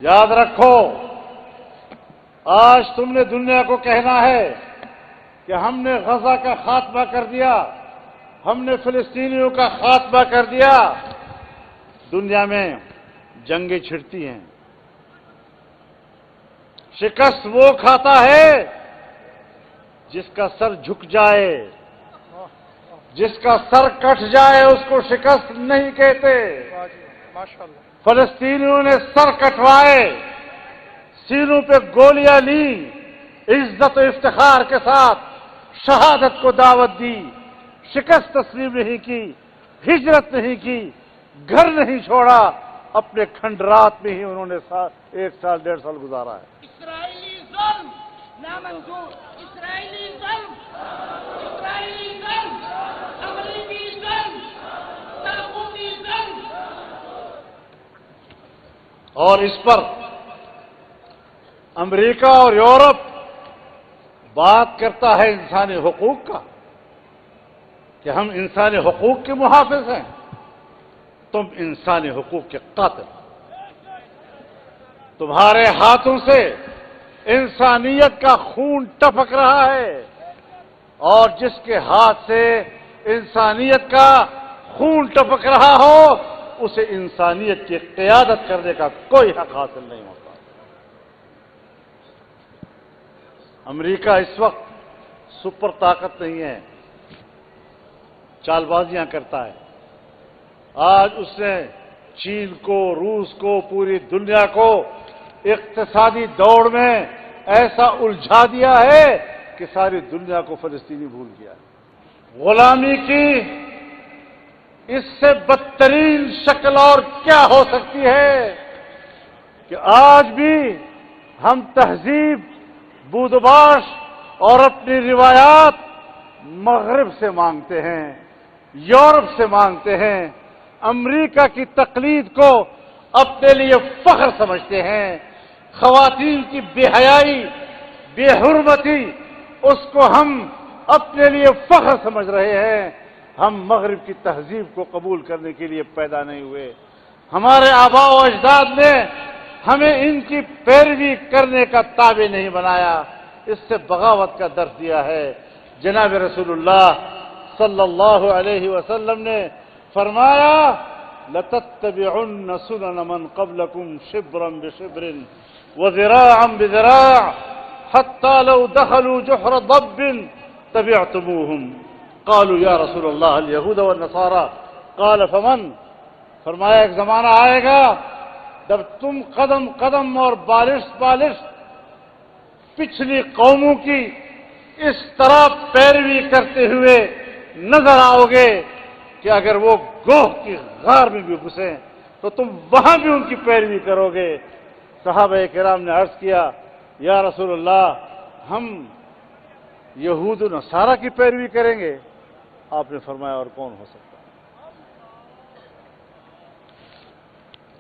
یاد رکھو، آج تم نے دنیا کو کہنا ہے کہ ہم نے غزہ کا خاتمہ کر دیا، ہم نے فلسطینیوں کا خاتمہ کر دیا۔ دنیا میں جنگیں چھڑتی ہیں، شکست وہ کھاتا ہے جس کا سر جھک جائے، جس کا سر کٹ جائے اس کو شکست نہیں کہتے۔ فلسطینیوں نے سر کٹوائے، سینوں پہ گولیاں لی، عزت و افتخار کے ساتھ شہادت کو دعوت دی، شکست تسلیم نہیں کی، ہجرت نہیں کی، گھر نہیں چھوڑا، اپنے کھنڈرات میں ہی انہوں نے 1 سال 1.5 سال گزارا ہے۔ اسرائیلی ظلم نامنظور، اسرائیلی ظلم، اسرائیلی ظلم، امریکی ظلم، طاغوتی ظلم۔ اور اس پر امریکہ اور یورپ بات کرتا ہے انسانی حقوق کا کہ ہم انسانی حقوق کے محافظ ہیں، تم انسانی حقوق کے قاتل۔ تمہارے ہاتھوں سے انسانیت کا خون ٹپک رہا ہے، اور جس کے ہاتھ سے انسانیت کا خون ٹپک رہا ہو اسے انسانیت کی قیادت کرنے کا کوئی حق حاصل نہیں ہوتا۔ امریکہ اس وقت سپر طاقت نہیں ہے، چال بازیاں کرتا ہے۔ آج اس نے چین کو، روس کو، پوری دنیا کو اقتصادی دوڑ میں ایسا الجھا دیا ہے کہ ساری دنیا کو فلسطینی بھول گیا ہے۔ غلامی کی اس سے بدترین شکل اور کیا ہو سکتی ہے کہ آج بھی ہم تہذیب، بودباش اور اپنی روایات مغرب سے مانگتے ہیں، یورپ سے مانگتے ہیں، امریکہ کی تقلید کو اپنے لیے فخر سمجھتے ہیں، خواتین کی بے حیائی، بے حرمتی، اس کو ہم اپنے لیے فخر سمجھ رہے ہیں۔ ہم مغرب کی تہذیب کو قبول کرنے کے لیے پیدا نہیں ہوئے۔ ہمارے آباء و اجداد نے ہمیں ان کی پیروی کرنے کا تابع نہیں بنایا، اس سے بغاوت کا درس دیا ہے۔ جناب رسول اللہ صلی اللہ علیہ وسلم نے فرمایا لَتَتَّبِعُنَّ سُنَنَ مَنْ قَبْلَكُمْ شِبْرًا بِشِبْرٍ وَذِرَاعًا بِذِرَاعٍ حَتَّى لَوْ دَخَلُوا جُحْرَ ضَبٍّ تَبِعْتُمُوهُمْ قالوا یا رسول اللہ الیہود والنصارى قال فمن؟ فرمایا ایک زمانہ آئے گا جب تم قدم قدم اور بالش بالش پچھلی قوموں کی اس طرح پیروی کرتے ہوئے نظر آؤ گے کہ اگر وہ گوہ کی غار میں بھی گھسیں تو تم وہاں بھی ان کی پیروی کرو گے۔ صحابہ کرام نے عرض کیا یا رسول اللہ ہم یہود و نصارہ کی پیروی کریں گے؟ آپ نے فرمایا اور کون ہو سکتا ہے؟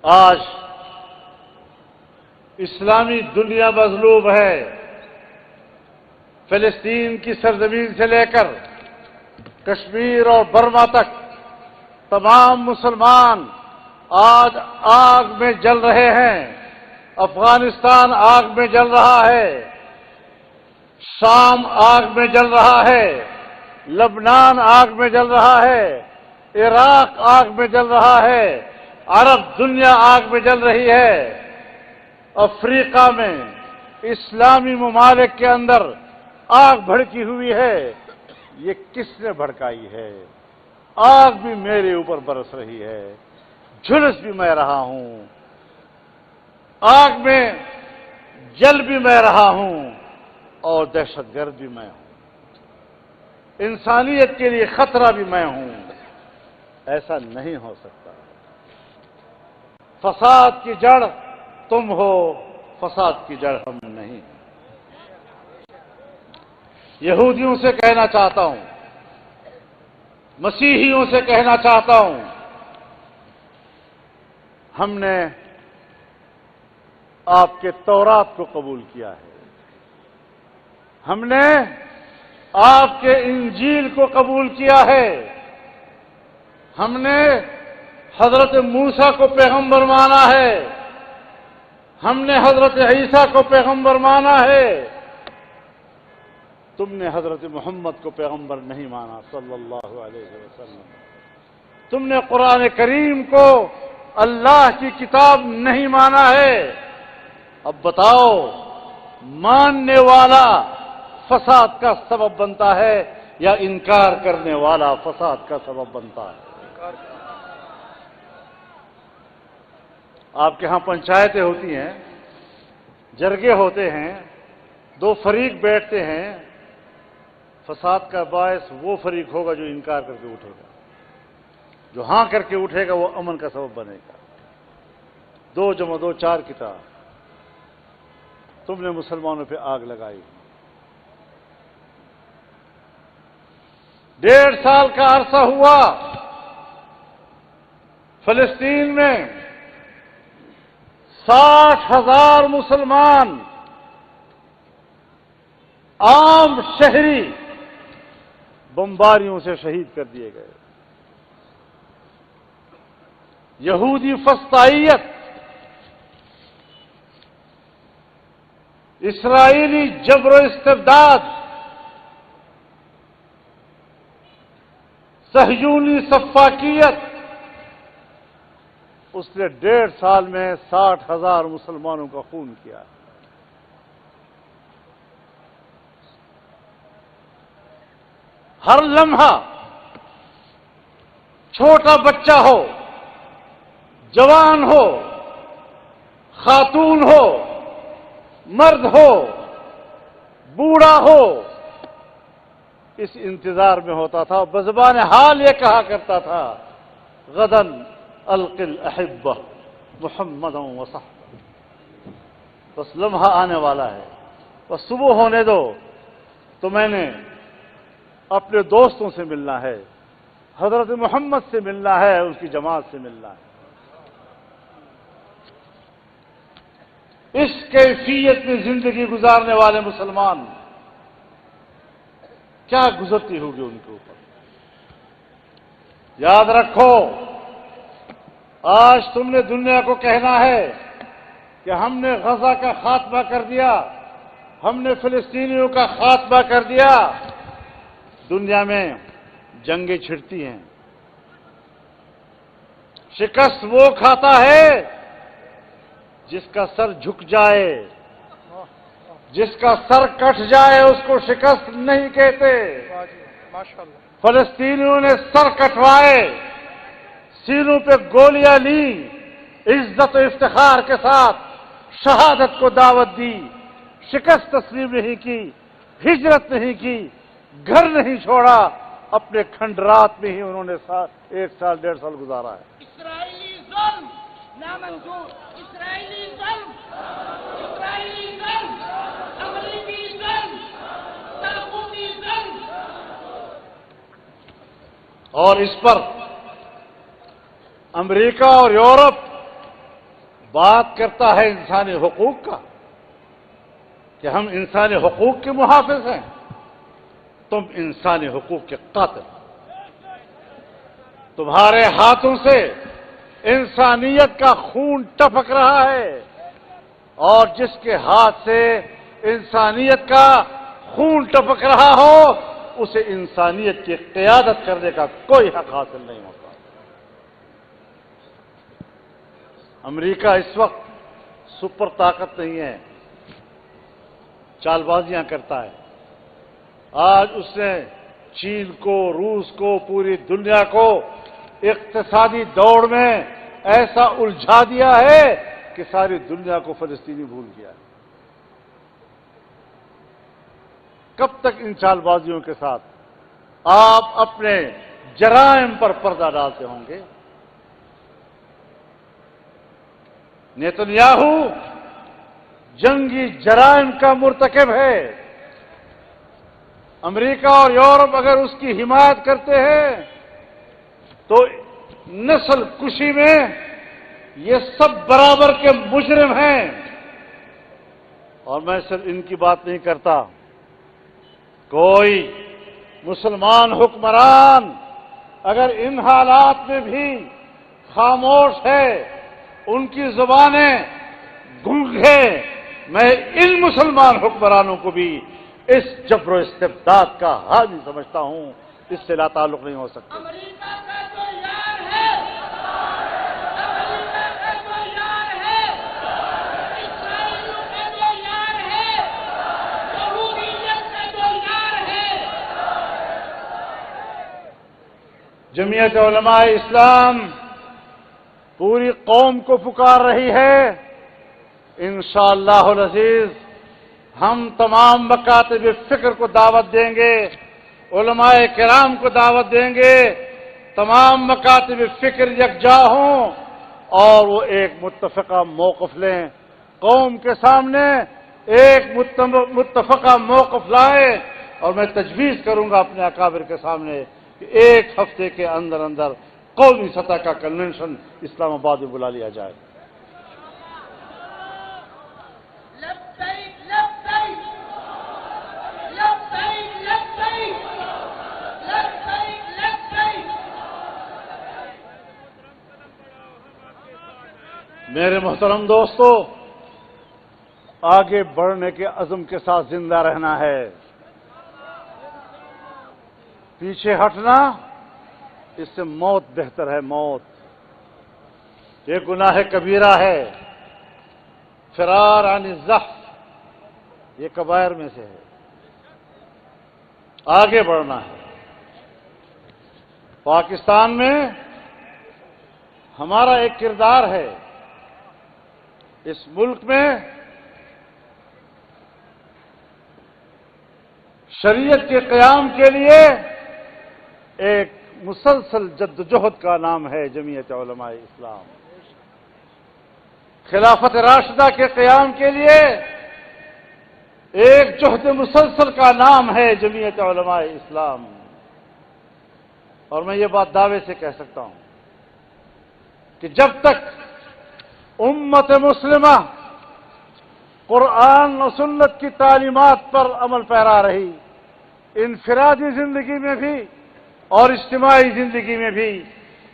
آج اسلامی دنیا مظلوم ہے۔ فلسطین کی سرزمین سے لے کر کشمیر اور برما تک تمام مسلمان آج آگ میں جل رہے ہیں۔ افغانستان آگ میں جل رہا ہے، شام آگ میں جل رہا ہے، لبنان آگ میں جل رہا ہے، عراق آگ میں جل رہا ہے، عرب دنیا آگ میں جل رہی ہے۔ افریقہ میں اسلامی ممالک کے اندر آگ بھڑکی ہوئی ہے۔ یہ کس نے بھڑکائی ہے؟ آگ بھی میرے اوپر برس رہی ہے، جھلس بھی میں رہا ہوں، آگ میں جل بھی میں رہا ہوں اور دہشت گرد بھی میں ہوں، انسانیت کے لیے خطرہ بھی میں ہوں۔ ایسا نہیں ہو سکتا۔ فساد کی جڑ تم ہو، فساد کی جڑ ہم نہیں۔ یہودیوں سے کہنا چاہتا ہوں، مسیحیوں سے کہنا چاہتا ہوں، ہم نے آپ کے تورات کو قبول کیا ہے، ہم نے آپ کے انجیل کو قبول کیا ہے، ہم نے حضرت موسیٰ کو پیغمبر مانا ہے، ہم نے حضرت عیسیٰ کو پیغمبر مانا ہے، تم نے حضرت محمد کو پیغمبر نہیں مانا صلی اللہ علیہ وسلم، تم نے قرآن کریم کو اللہ کی کتاب نہیں مانا ہے۔ اب بتاؤ، ماننے والا فساد کا سبب بنتا ہے یا انکار کرنے والا فساد کا سبب بنتا ہے؟ آپ کے ہاں پنچایتیں ہوتی ہیں، جرگے ہوتے ہیں، دو فریق بیٹھتے ہیں، فساد کا باعث وہ فریق ہوگا جو انکار کر کے اٹھے گا، جو ہاں کر کے اٹھے گا وہ امن کا سبب بنے گا۔ 2 + 2 = 4 کتاب، تم نے مسلمانوں پہ آگ لگائی۔ 1.5 سال کا عرصہ ہوا فلسطین میں 60,000 مسلمان عام شہری بمباریوں سے شہید کر دیے گئے۔ یہودی فسطائیت، اسرائیلی جبر و استبداد، صہیونی سفاکیت، اس نے 1.5 سال میں 60,000 مسلمانوں کا خون کیا۔ ہر لمحہ چھوٹا بچہ ہو، جوان ہو، خاتون ہو، مرد ہو، بوڑھا ہو، اس انتظار میں ہوتا تھا، بزبان حال یہ کہا کرتا تھا، غدن القی الاحبہ محمدا وصحبہ، بس لمحہ آنے والا ہے، بس صبح ہونے دو تو میں نے اپنے دوستوں سے ملنا ہے، حضرت محمد سے ملنا ہے، اس کی جماعت سے ملنا ہے۔ اس کیفیت میں زندگی گزارنے والے مسلمان کیا گزرتی ہوگی ان کے اوپر؟ یاد رکھو، آج تم نے دنیا کو کہنا ہے کہ ہم نے غزہ کا خاتمہ کر دیا، ہم نے فلسطینیوں کا خاتمہ کر دیا۔ دنیا میں جنگیں چھڑتی ہیں، شکست وہ کھاتا ہے جس کا سر جھک جائے، جس کا سر کٹ جائے اس کو شکست نہیں کہتے۔ فلسطینیوں نے سر کٹوائے، سینوں پہ گولیاں لی، عزت و افتخار کے ساتھ شہادت کو دعوت دی، شکست تسلیم نہیں کی، ہجرت نہیں کی، گھر نہیں چھوڑا، اپنے کھنڈرات میں ہی انہوں نے 1 سال 1.5 سال گزارا ہے۔ اسرائیلی ظلم نامنظور، اسرائیلی ظلم، اسرائیلی ظلم، امریکی ظلم، طاغوتی ظلم۔ اور اس پر امریکہ اور یورپ بات کرتا ہے انسانی حقوق کا، کہ ہم انسانی حقوق کے محافظ ہیں، تم انسانی حقوق کے قاتل، تمہارے ہاتھوں سے انسانیت کا خون ٹپک رہا ہے، اور جس کے ہاتھ سے انسانیت کا خون ٹپک رہا ہو اسے انسانیت کی قیادت کرنے کا کوئی حق حاصل نہیں ہوتا۔ امریکہ اس وقت سپر طاقت نہیں ہے، چال بازیاں کرتا ہے۔ آج اس نے چین کو، روس کو، پوری دنیا کو اقتصادی دوڑ میں ایسا الجھا دیا ہے کہ ساری دنیا کو فلسطینی بھول گیا ہے۔ کب تک ان چال بازیوں کے ساتھ آپ اپنے جرائم پر پردہ ڈالتے ہوں گے؟ نیتنیاہو جنگی جرائم کا مرتکب ہے، امریکہ اور یورپ اگر اس کی حمایت کرتے ہیں تو نسل کشی میں یہ سب برابر کے مجرم ہیں۔ اور میں صرف ان کی بات نہیں کرتا، کوئی مسلمان حکمران اگر ان حالات میں بھی خاموش ہے، ان کی زبانیں گنگ ہیں، میں ان مسلمان حکمرانوں کو بھی اس جبر و استبداد کا حامی سمجھتا ہوں، اس سے لا تعلق نہیں ہو سکتا۔ امریکہ کا جو یار ہے، امریکہ کا جو یار ہے، اسرائیلیوں کا جو یار ہے، یہودیت کا جو یار ہے، جمعیت علماء اسلام پوری قوم کو پکار رہی ہے، انشاءاللہ العزیز ہم تمام مکاتب فکر کو دعوت دیں گے، علماء کرام کو دعوت دیں گے، تمام مکاتب فکر یکجا ہوں اور وہ ایک متفقہ موقف لیں، قوم کے سامنے ایک متفقہ موقف لائیں، اور میں تجویز کروں گا اپنے اکابر کے سامنے کہ ایک ہفتے کے اندر اندر قومی سطح کا کنونشن اسلام آباد میں بلا لیا جائے۔ لبیک لبیک لبیک لبیک لبیک لبیک۔ میرے محترم دوستو، آگے بڑھنے کے عزم کے ساتھ زندہ رہنا ہے، پیچھے ہٹنا اس سے موت بہتر ہے، موت یہ گناہ کبیرہ ہے، فرار عن الزحف یہ کبائر میں سے ہے، آگے بڑھنا ہے۔ پاکستان میں ہمارا ایک کردار ہے، اس ملک میں شریعت کے قیام کے لیے ایک مسلسل جدوجہد کا نام ہے جمعیت علماء اسلام، خلافت راشدہ کے قیام کے لیے ایک جہد مسلسل کا نام ہے جمعیت علماء اسلام، اور میں یہ بات دعوے سے کہہ سکتا ہوں کہ جب تک امت مسلمہ قرآن و سنت کی تعلیمات پر عمل پیرا رہی، انفرادی زندگی میں بھی اور اجتماعی زندگی میں بھی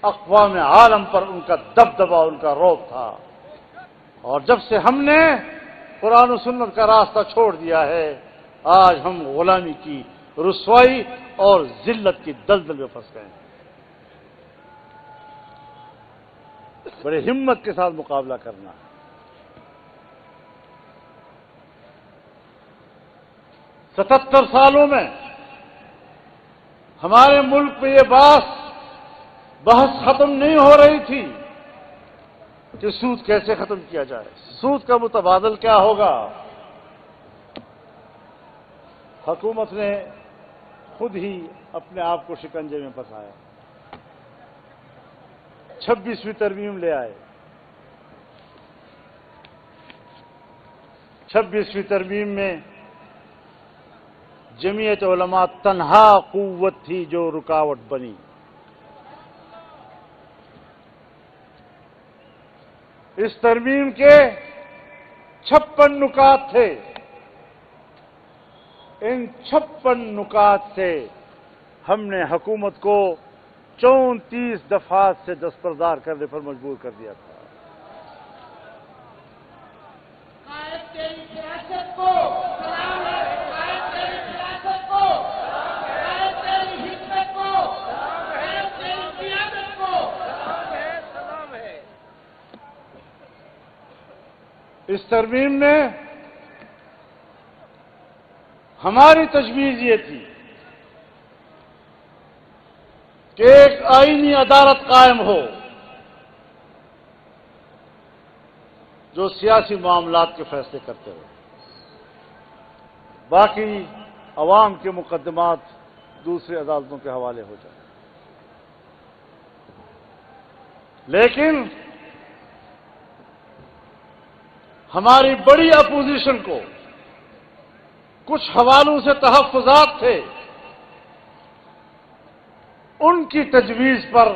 اقوام عالم پر ان کا دبدبہ، ان کا رعب تھا، اور جب سے ہم نے قرآن و سنت کا راستہ چھوڑ دیا ہے، آج ہم غلامی کی رسوائی اور ذلت کی دلدل میں پھنس گئے ہیں۔ بڑے ہمت کے ساتھ مقابلہ کرنا ہے۔ 77 سالوں میں ہمارے ملک میں یہ بحث ختم نہیں ہو رہی تھی کہ سود کیسے ختم کیا جائے، سود کا متبادل کیا ہوگا۔ حکومت نے خود ہی اپنے آپ کو شکنجے میں پھنسایا، 26ویں ترمیم لے آئے، 26ویں ترمیم میں جمعیت علماء تنہا قوت تھی جو رکاوٹ بنی۔ اس ترمیم کے 56 نکات تھے، ان 56 نکات سے ہم نے حکومت کو 34 دفعات سے دستبردار کرنے پر مجبور کر دیا تھا۔ قائد تیری سیاست کو سلام ہے، قائد تیری سیاست کو، قائد تیری حکمت کو، قائد تیری قیادت کو سلام ہے۔ اس ترمیم میں ہماری تجویز یہ تھی کہ ایک آئینی عدالت قائم ہو جو سیاسی معاملات کے فیصلے کرتے ہو، باقی عوام کے مقدمات دوسری عدالتوں کے حوالے ہو جائیں۔ لیکن ہماری بڑی اپوزیشن کو کچھ حوالوں سے تحفظات تھے، ان کی تجویز پر